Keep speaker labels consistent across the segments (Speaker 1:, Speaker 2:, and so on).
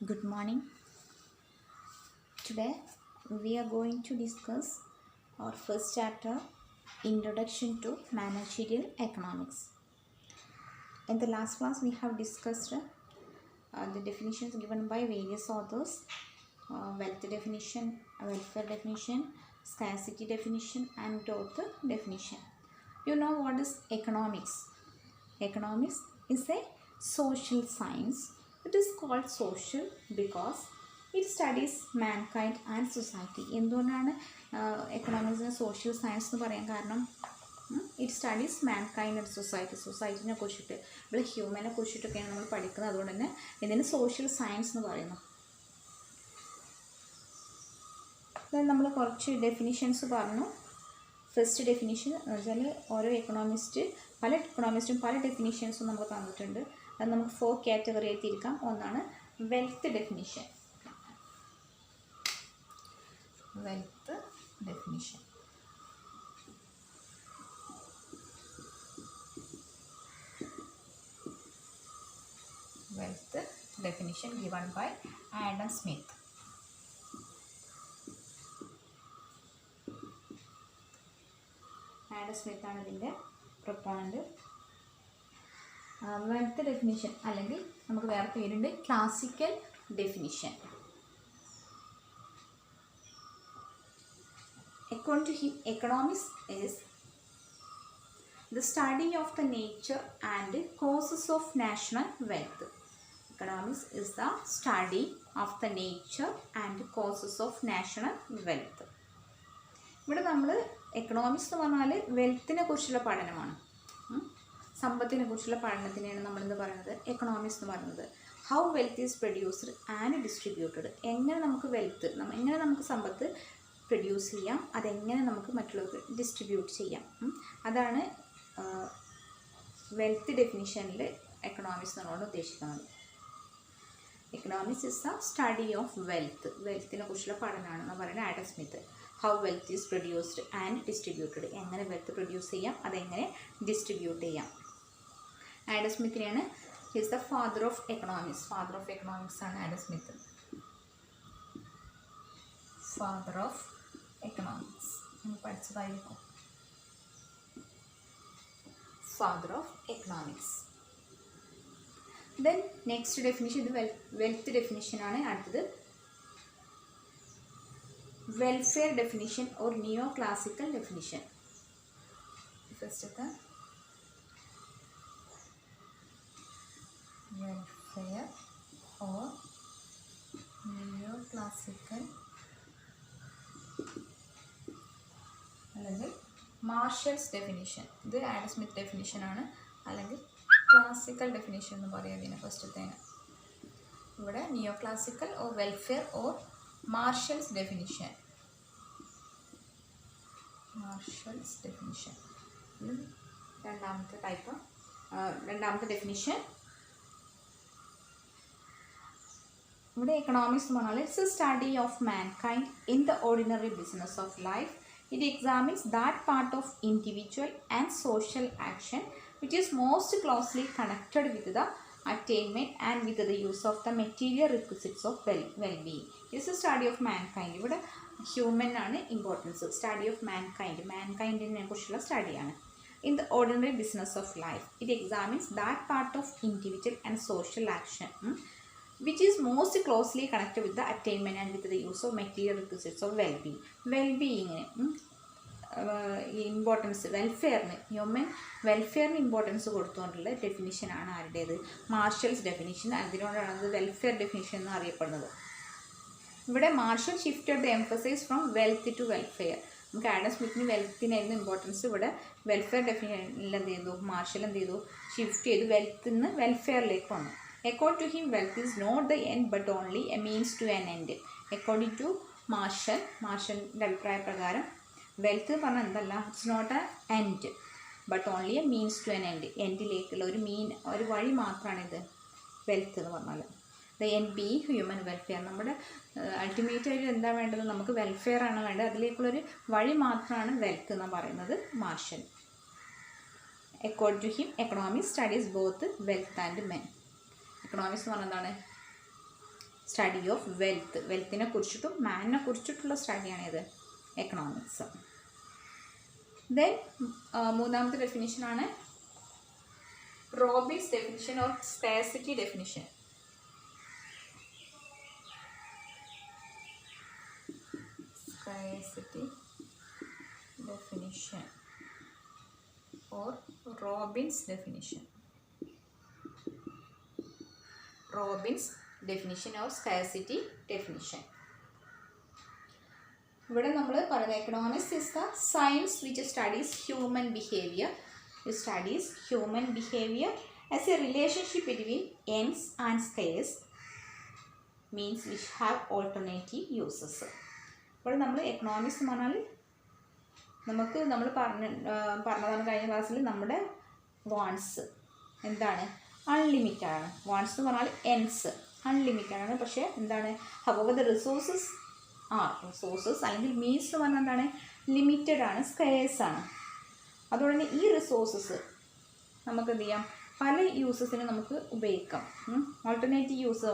Speaker 1: Good morning. Today we are going to discuss our first chapter, Introduction to Managerial Economics. In the last class we have discussed the definitions given by various authors, wealth definition, welfare definition, scarcity definition and growth definition. You know what is economics? Economics is a social science. It is called social because it studies mankind and society. എന്തുകൊണ്ടാണ് എക്കണോമിക്സിനെ social science എന്ന് പറയാൻ കാരണം it studies mankind and സൊസൈറ്റിനെ കുറിച്ചിട്ട് ഇവിടെ ഹ്യൂമനെ കുറിച്ചിട്ടൊക്കെയാണ് നമ്മൾ പഠിക്കുന്നത്. അതുകൊണ്ട് തന്നെ ഇതിന് സോഷ്യൽ സയൻസ് എന്ന് പറയുന്നു. നമ്മൾ കുറച്ച് ഡെഫിനിഷൻസ് പറഞ്ഞു. ഫസ്റ്റ് ഡെഫിനിഷൻ എന്ന് വെച്ചാൽ പല എക്കണോമിസ്റ്റും പല ഡെഫിനിഷൻസും നമുക്ക് തന്നിട്ടുണ്ട്. അത് നമുക്ക് 4 കാറ്റഗറി ആയി തിരിക്കാം. ഒന്നാണ് wealth definition. Wealth definition given by Adam Smith. Adam Smith ആണ് ഇതിൻ്റെ പ്രൊപ്പോണൻ്റ്. വെൽത്ത് ഡെഫിനിഷൻ അല്ലെങ്കിൽ നമുക്ക് വേറെ പേരുണ്ട് classical definition. According to him, economics is the study of the nature and causes of national wealth. Economics is the study of the nature and causes of national wealth. ഇവിടെ നമ്മൾ economics എന്ന് പറഞ്ഞാൽ വെൽത്തിനെ കുറിച്ചുള്ള പഠനമാണ്. സമ്പത്തിനെ കുറിച്ചുള്ള പഠനത്തിനെയാണ് നമ്മളെന്ത് പറയുന്നത് എക്കണോമിക്സ് എന്ന് പറയുന്നത്. How wealth is produced and distributed. എങ്ങനെ നമുക്ക് സമ്പത്ത് പ്രൊഡ്യൂസ് ചെയ്യാം, അതെങ്ങനെ നമുക്ക് മറ്റുള്ളവർക്ക് ഡിസ്ട്രിബ്യൂട്ട് ചെയ്യാം. അതാണ് വെൽത്ത് ഡെഫിനിഷനിൽ എക്കണോമിക്സ് എന്നുകൊണ്ട് ഉദ്ദേശിക്കുന്നത്. Economics is the study of വെൽത്തിനെ കുറിച്ചുള്ള പഠനമാണെന്ന് പറയുന്നത് Adam Smith. How wealth is produced and distributed. എങ്ങനെ വെൽത്ത് പ്രൊഡ്യൂസ് ചെയ്യാം, അതെങ്ങനെ ഡിസ്ട്രിബ്യൂട്ട് ചെയ്യാം. ആഡം സ്മിത്തിനെയാണ് his the father of economics. Father of economics ആണ് Adam Smith. Father of economics പഠിച്ചതായിരിക്കും. Father of economics. Then next definition, ഇത് wealth ഡെഫിനിഷനാണ്. അടുത്തത് welfare definition or neoclassical definition. First of all, welfare or neoclassical അല്ലെങ്കിൽ marshals definition. ഇത് Adam Smith definition ആണ്, അല്ലെങ്കിൽ classical definition എന്ന് പറയുന്നതിന് ഫസ്റ്റത്തേന്. ഇവിടെ neoclassical or welfare or marshals definition. രണ്ടാമത്തെ ഡെഫിനിഷൻ. ഇവിടെ എക്കണോമിക്സ് എന്ന് പറഞ്ഞാൽ it's A study of mankind in the ordinary business of life. It examines that part of individual and social action which is most closely connected with the attainment and with the use of the material requisites of well-being. This is study of mankind. ഇവിടെ human ആണ് importance. Study of മാൻകൈൻഡിനെ കുറിച്ചുള്ള സ്റ്റഡിയാണ്. In the ordinary business of life it examines that part of individual and social action which is most closely connected with the attainment and with the use of material requisites of വെൽബീയിങ്ങിന് importance, human വെൽഫെയറിന് importance കൊടുത്തുകൊണ്ടുള്ള ഡെഫിനിഷനാണ് ആരുടേത്? Marshall's definition. അതിനോടാണ് അത് welfare definition എന്ന് അറിയപ്പെടുന്നത്. ഇവിടെ Marshall shifted the emphasis from wealth to welfare. നമുക്ക് ആഡം സ്മിത്തിന് വെൽത്തിനായിരുന്നു ഇമ്പോർട്ടൻസ്. ഇവിടെ വെൽഫെയർ ഡെഫിനിഷനിൽ എന്ത് ചെയ്തു? മാർഷൽ എന്ത് ചെയ്തു? ഷിഫ്റ്റ് ചെയ്തു, വെൽത്തിൽ നിന്ന് വെൽഫെയറിലേക്ക് വന്നു. According to him wealth is not the end but only a means to an end. According to മാർഷലിൻ്റെ അഭിപ്രായ പ്രകാരം വെൽത്ത് എന്ന് പറഞ്ഞാൽ എന്തല്ല, it's not a end but only a means to an end. എൻഡിലേക്കുള്ള ഒരു വഴി മാത്രമാണിത് വെൽത്ത് എന്ന് പറഞ്ഞാൽ. The end be human welfare. നമ്മുടെ അൾട്ടിമേറ്റ് ആയിട്ട് എന്താ വേണ്ടത്? നമുക്ക് വെൽഫെയർ ആണ് വേണ്ടത്. അതിലേക്കുള്ളൊരു വഴി മാത്രമാണ് വെൽത്ത് എന്ന് പറയുന്നത് marshal. According to him, economics studies both wealth and men. Economics എന്ന് പറഞ്ഞാൽ എന്താണ്? സ്റ്റഡി ഓഫ് വെൽത്ത്, വെൽത്തിനെ കുറിച്ചിട്ടും മാനിനെ കുറിച്ചിട്ടുള്ള സ്റ്റഡിയാണിത് എക്കണോമിക്സ്. ദെൻ മൂന്നാമത്തെ ഡെഫിനിഷനാണ് Robbins definition or scarcity definition. Scarcity definition or Robin's definition. Robin's definition or scarcity definition. ഇവിടെ നമ്മൾ പറയുന്നത് economics is the science which studies human behaviour. It studies human behavior as a relationship between ends and scarce means which have alternative uses. അപ്പോൾ നമ്മൾ economics എന്ന് പറഞ്ഞാൽ നമ്മൾ പറഞ്ഞതാണ് കഴിഞ്ഞ ക്ലാസ്സിൽ നമ്മുടെ വാണ്ട്സ് എന്താണ് അൺലിമിറ്റഡ് ആണ്. വാണ്ട്സ് എന്ന് പറഞ്ഞാൽ എൻസ് അൺലിമിറ്റഡ് ആണ്. പക്ഷേ എന്താണ് ഹവർ ദ റിസോഴ്സസ് അല്ലെങ്കിൽ മീൻസ് എന്ന് പറഞ്ഞാൽ എന്താണ് ലിമിറ്റഡ് ആണ്, സ്കേഴ്സ് ആണ്. അതുകൊണ്ട് തന്നെ ഈ റിസോഴ്സസ് നമുക്ക് എന്ത് ചെയ്യാം പല യൂസസിന് നമുക്ക് ഉപയോഗിക്കാം. ഓൾട്ടർനേറ്റീവ് യൂസ്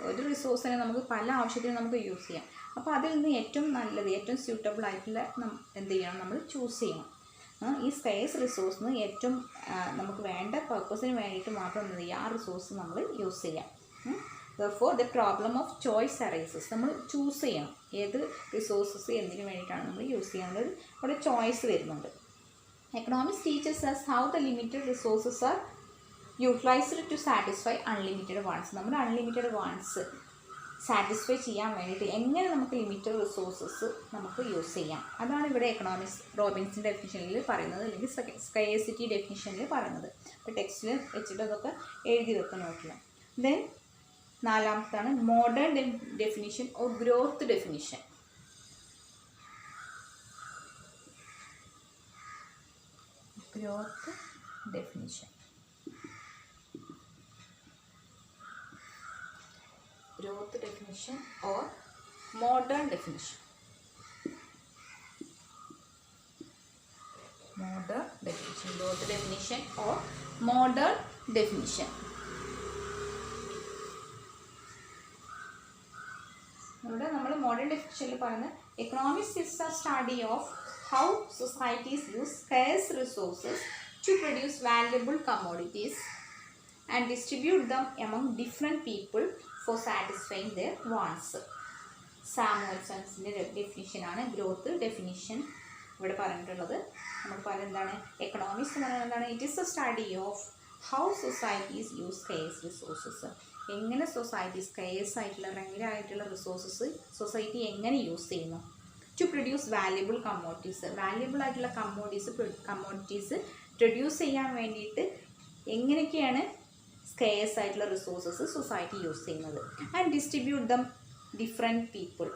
Speaker 1: ഒരു റിസോഴ്സിനെ നമുക്ക് പല ആവശ്യത്തിനും നമുക്ക് യൂസ് ചെയ്യാം. അപ്പോൾ അതിൽ നിന്ന് ഏറ്റവും നല്ലത് ഏറ്റവും സ്യൂട്ടബിൾ ആയിട്ടുള്ള എന്ത് ചെയ്യണം നമ്മൾ ചൂസ് ചെയ്യണം. ഈ സ്കേഴ്സ് റിസോഴ്സിന് ഏറ്റവും നമുക്ക് വേണ്ട പർപ്പസിന് വേണ്ടിയിട്ട് മാത്രം എന്ത് ചെയ്യുക ആ റിസോഴ്സ് നമ്മൾ യൂസ് ചെയ്യാം. therefore the problem of choice arises. നമ്മൾ ചൂസ് ചെയ്യണം ഏത് റിസോഴ്സസ് എന്തിനു വേണ്ടിയിട്ടാണ് നമ്മൾ യൂസ് ചെയ്യാനുള്ളത്. അവിടെ ചോയ്സ് വരുന്നുണ്ട്. Economics teachers us how the limited resources are utilized to satisfy unlimited wants. നമ്മുടെ അൺലിമിറ്റഡ് വാണ്ട്സ് സാറ്റിസ്ഫൈ ചെയ്യാൻ വേണ്ടിയിട്ട് എങ്ങനെ നമുക്ക് ലിമിറ്റഡ് റിസോഴ്സസ് നമുക്ക് യൂസ് ചെയ്യാം. അതാണ് ഇവിടെ എക്കണോമിക്സ് റോബിൻസിൻ്റെ ഡെഫിനിഷനിൽ പറയുന്നത്, അല്ലെങ്കിൽ സ്കേഴ്സിറ്റി ഡെഫിനിഷനിൽ പറയുന്നത്. അപ്പോൾ ടെക്സ്റ്റിൽ വെച്ചിട്ട് അതൊക്കെ എഴുതി വെക്കാൻ നോക്കുക. ദെൻ നാലാമത്താണ് modern definition or growth definition. Growth definition. Growth definition or modern definition. Modern definition. Growth definition or modern definition. ഇവിടെ നമ്മൾ മോഡേൺ ഡെഫിനിഷനിൽ പറയുന്നത് economics is a study of how societies use scarce resources to produce valuable commodities and distribute them among different people for satisfying their wants. സാമുവൽസൺസിൻ്റെ ഡെഫിനിഷനാണ് growth definition ഇവിടെ പറഞ്ഞിട്ടുള്ളത്. നമുക്ക് പറയുന്നത് എന്താണ് എക്കണോമിക്സ് എന്ന് പറയുന്നത് എന്താണ് it is a study of how societies use scarce resources. എങ്ങനെ സൊസൈറ്റി സ്കേഴ്സ് ആയിട്ടുള്ള റെഗുലർ ആയിട്ടുള്ള റിസോഴ്സസ് സൊസൈറ്റി എങ്ങനെ യൂസ് ചെയ്യുന്നു to produce valuable commodities. Valuable ആയിട്ടുള്ള കമ്മോഡിറ്റീസ് പ്രൊഡ്യൂസ് ചെയ്യാൻ വേണ്ടിയിട്ട് എങ്ങനെയൊക്കെയാണ് സ്കേഴ്സ് ആയിട്ടുള്ള റിസോഴ്സസ് സൊസൈറ്റി യൂസ് ചെയ്യുന്നത്. And distribute them different people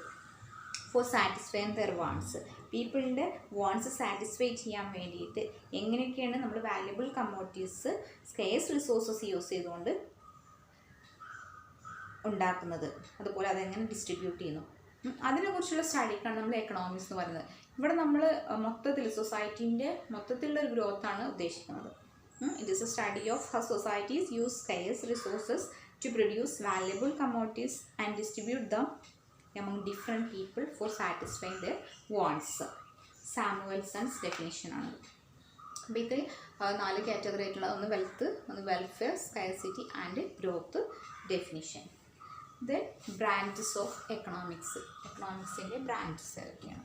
Speaker 1: for satisfying their wants. പീപ്പിളിൻ്റെ വാണ്ട്സ് സാറ്റിസ്ഫൈ ചെയ്യാൻ വേണ്ടിയിട്ട് എങ്ങനെയൊക്കെയാണ് നമ്മൾ valuable commodities scarce resources use ചെയ്തുകൊണ്ട് ഉണ്ടാക്കുന്നത്, അതുപോലെ അതെങ്ങനെ ഡിസ്ട്രിബ്യൂട്ട് ചെയ്യുന്നു, അതിനെക്കുറിച്ചുള്ള സ്റ്റഡിക്കാണ് നമ്മൾ എക്കണോമിക്സ് എന്ന് പറയുന്നത്. ഇവിടെ നമ്മൾ മൊത്തത്തിൽ സൊസൈറ്റീൻ്റെ മൊത്തത്തിലുള്ള ഒരു ഗ്രോത്താണ് ഉദ്ദേശിക്കുന്നത്. It is a study of how societies use scarce resources to produce valuable commodities and distribute them among different people for satisfying their wants. Samuelson's definition ആണ്. അപ്പോൾ ഇത് 4 കാറ്റഗറി ആയിട്ടുള്ള ഒന്ന് വെൽത്ത്, ഒന്ന് welfare, scarcity and growth definition. Then branches of economics. എക്കണോമിക്സിൻ്റെ branches ഏതൊക്കെയാണ്?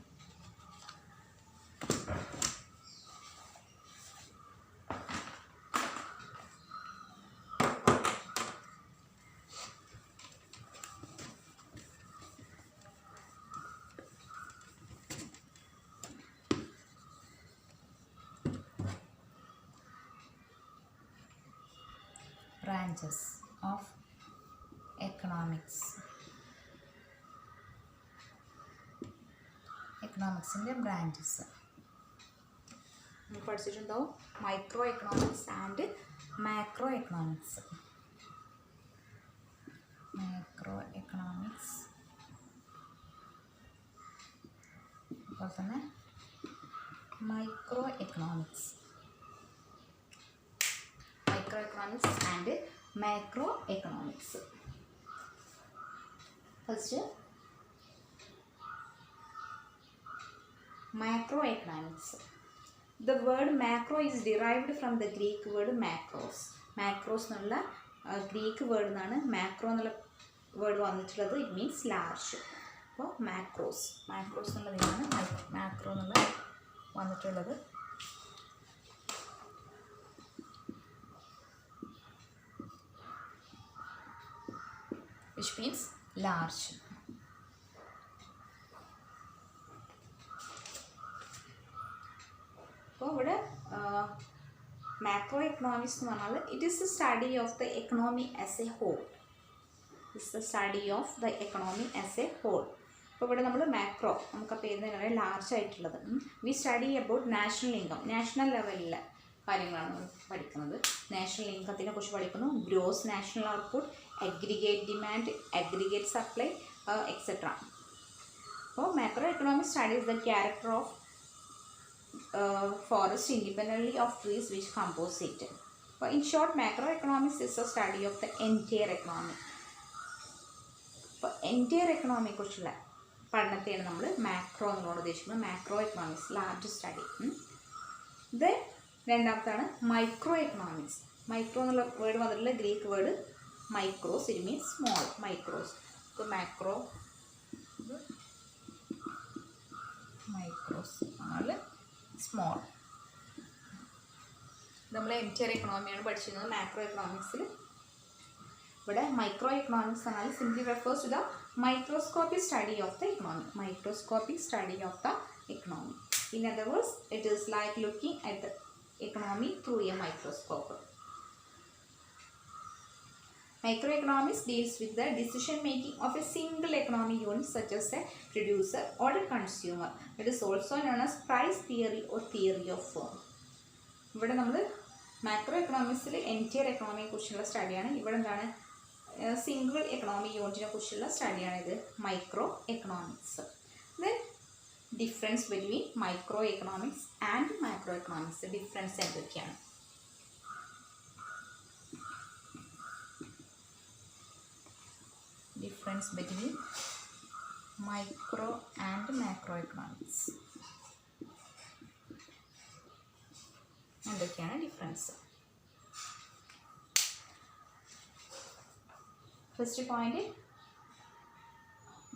Speaker 1: Branches of economics. എക്കണോമിക്സിൻ്റെ branches നമ്മൾ പഠിച്ചിട്ടുണ്ടാവും. Micro economics and macro economics. Macro economics അതുപോലെ തന്നെ micro economics. Micro economics and macro economics. First macroeconomics. The word macro is derived from the Greek word macros. Macros എന്നുള്ള Greek word നിന്നാണ് macro എന്നുള്ള word വന്നിട്ടുള്ളത്. It means large. അപ്പോൾ macros എന്നുള്ളതിനാണ് macro എന്നുള്ള വന്നിട്ടുള്ളത്. which means large. അപ്പോൾ ഇവിടെ macro economics എന്ന് പറഞ്ഞാൽ it is the study of the economy as a whole. അപ്പോൾ ഇവിടെ നമ്മൾ മാക്രോ നമുക്ക് ആ പേര് തന്നെ ലാർജ് ആയിട്ടുള്ളത്. We study about national income. National ലെവലിലെ കാര്യങ്ങളാണ് നമ്മൾ പഠിക്കുന്നത്. നാഷണൽ ഇൻകത്തിനെ കുറിച്ച് പഠിക്കുന്നു. Gross national output, aggregate demand, aggregate supply etcetera. അപ്പോൾ macro economics studies the character of forest independently of trees which compose it. But in short, macroeconomics is a study of the entire economy. അപ്പോൾ entire എക്കണോമിയെ കുറിച്ചുള്ള പഠനത്തെയാണ് നമ്മൾ macro എന്നുള്ളത് ഉദ്ദേശിക്കുന്നത്. Macro economics large study. ഇത് രണ്ടാമത്താണ് മൈക്രോ എക്കണോമിക്സ്. മൈക്രോ എന്നുള്ള വേർഡ് വന്നിട്ടുള്ള Greek word mikros. It means small. Mikros. ഇപ്പോൾ മൈക്രോസ് ആണ് സ്മോൾ. നമ്മൾ എൻറ്റയർ എക്കണോമിയാണ് പഠിച്ചിരുന്നത് മാക്രോ എക്കണോമിക്സിൽ. ഇവിടെ മൈക്രോ എക്കണോമിക്സ് എന്നാൽ simply refers to the microscopic study of the economy. In other words, it is like looking at the economy through a microscope. Microeconomics deals with the decision making of a single economic unit such as a producer or a consumer. It is also known as price theory or theory of firm. ഇവിടെ നമ്മൾ macro എക്കണോമിക്സിൽ entire എക്കണോമിയെ കുറിച്ചുള്ള സ്റ്റഡിയാണ്. ഇവിടെ എന്താണ് single economic യൂണിറ്റിനെ കുറിച്ചുള്ള സ്റ്റഡിയാണ് ഇത് micro economics. Then difference between micro economics and macro economics. Difference എന്തൊക്കെയാണ്? Difference between micro and macroeconomics. എന്തൊക്കെയാണ് difference? First point,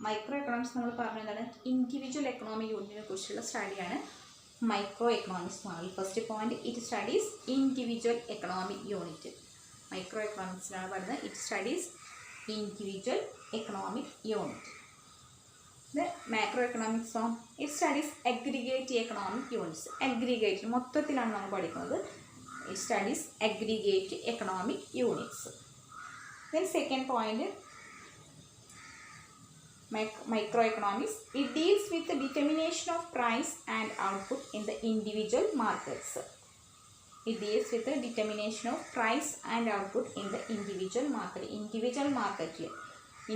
Speaker 1: micro economics നമ്മൾ പറഞ്ഞതാണ് ഇൻഡിവിജ്വൽ എക്കണോമിക് യൂണിറ്റിനെ കുറിച്ചുള്ള സ്റ്റഡിയാണ് മൈക്രോ എക്കണോമിക്സ് എന്ന് പറഞ്ഞാൽ. First point, it studies individual economic unit. Micro എക്കണോമിക്സിലാണ് പറയുന്നത് it studies individual economic unit. The macroeconomics on it studies aggregate economic units. Aggregate മൊത്തത്തിലാണ് നമ്മൾ പഠിക്കുന്നത്. It studies aggregate economic units. Then second point, microeconomics, it deals with the determination of price and output in the individual markets. It deals with the determination of price and output in the individual market.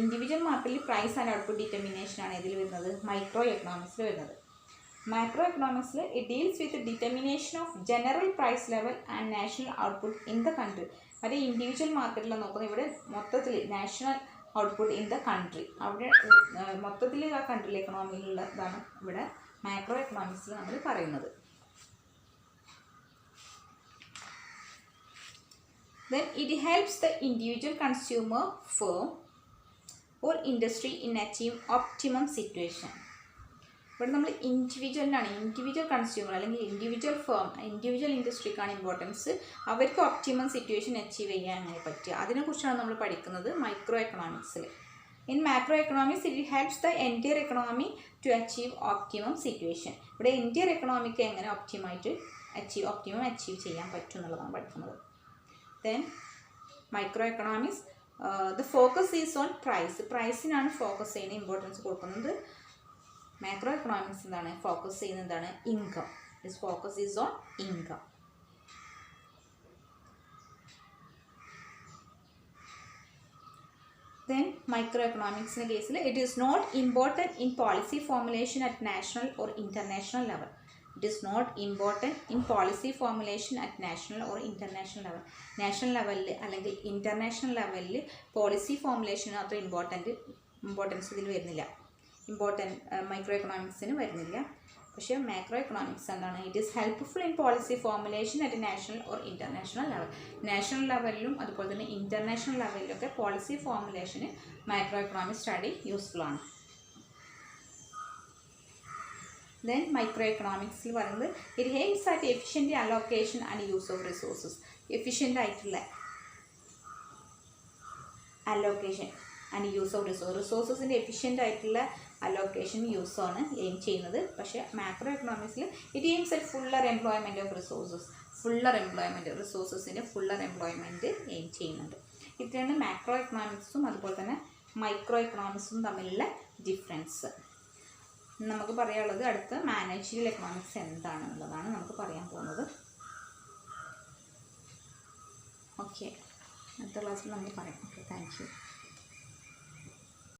Speaker 1: Individual market price and output determination ആണ് ഇതിൽ വരുന്നത് micro എക്കണോമിക്സിൽ വരുന്നത്. Macro എക്കണോമിക്സിൽ it deals with the determination of general price level and national output in the country. അത് individual മാർക്കറ്റിൽ നോക്കുന്നത് ഇവിടെ മൊത്തത്തിൽ national output in the country. അവിടെ മൊത്തത്തിൽ ആ കൺട്രിയിലെ എക്കണോമിയിലുള്ളതാണ് ഇവിടെ മാക്രോ എക്കണോമിക്സിൽ നമ്മൾ പറയുന്നത്. Then it helps the individual consumer, firm or industry in achieve optimum situation. ഇവിടെ നമ്മൾ ഇൻഡിവിജ്വൽ കൺസ്യൂമർ അല്ലെങ്കിൽ ഇൻഡിവിജ്വൽ ഫേം, ഇൻഡിവിജ്വൽ ഇൻഡസ്ട്രിക്കാണ് ഇമ്പോർട്ടൻസ്. അവർക്ക് ഒപ്റ്റിമം സിറ്റുവേഷൻ അച്ചീവ് ചെയ്യാൻ അങ്ങനെ പറ്റുക, അതിനെക്കുറിച്ചാണ് നമ്മൾ പഠിക്കുന്നത് മൈക്രോ എക്കണോമിക്സിൽ. In macro economics it helps the entire economy to achieve optimum situation. ഇവിടെ എൻറ്റയർ എക്കണോമിക്ക് എങ്ങനെ ഒപ്റ്റിമം അച്ചീവ് ചെയ്യാൻ പറ്റും എന്നുള്ളതാണ് പഠിക്കുന്നത്. Then microeconomics, the focus is on price. പ്രൈസിനാണ് ഫോക്കസ് ചെയ്യുന്നത്, ഇമ്പോർട്ടൻസ് കൊടുക്കുന്നത്. മാക്രോ എക്കണോമിക്സ് എന്താണ് ഫോക്കസ് ചെയ്യുന്നത്? എന്താണ്? Income. This focus is on income. Then microeconomics കേസിൽ it is not important in policy formulation at national or international level. It is not important in policy formulation at national or international level. National ലെവലിൽ അല്ലെങ്കിൽ international ലെവലിൽ policy formulation അത്ര important importance ഇതിൽ വരുന്നില്ല, micro എക്കണോമിക്സിന് വരുന്നില്ല. പക്ഷേ macro economics എന്താണ്? It is helpful in policy formulation at national or international level. National ലെവലിലും അതുപോലെ തന്നെ ഇൻ്റർനാഷണൽ ലെവലിലൊക്കെ പോളിസി ഫോർമുലേഷന് മാക്രോ എക്കണോമിക് സ്റ്റഡി യൂസ്ഫുൾ ആണ്. ദെൻ മൈക്രോ എക്കണോമിക്സിൽ പറയുന്നത് it aims at efficient allocation and use of resources. Efficient ആയിട്ടുള്ള അലോക്കേഷൻ ആൻഡ് യൂസ് ഓഫ് റിസോഴ്സസിൻ്റെ എഫിഷ്യൻ്റ് ആയിട്ടുള്ള അലോക്കേഷൻ യൂസാണ് എയിം ചെയ്യുന്നത്. പക്ഷേ മാക്രോ എക്കണോമിക്സിൽ it aims at fuller employment of resources. റിസോഴ്സസിൻ്റെ ഫുള്ളർ എംപ്ലോയ്മെൻറ്റ് എയിം ചെയ്യുന്നുണ്ട്. ഇത്രയാണ് മാക്രോ എക്കണോമിക്സും അതുപോലെ തന്നെ മൈക്രോ എക്കണോമിക്സും തമ്മിലുള്ള ഡിഫറൻസ്. നമുക്ക് പറയാനുള്ളത് അടുത്ത മാനേജറിയൽ എക്കണോമിക്സ് എന്താണെന്നുള്ളതാണ് നമുക്ക് പറയാൻ പോകുന്നത്. ഓക്കെ, അടുത്ത ക്ലാസ്സിൽ നമ്മൾ പറയാം. Okay, thank you.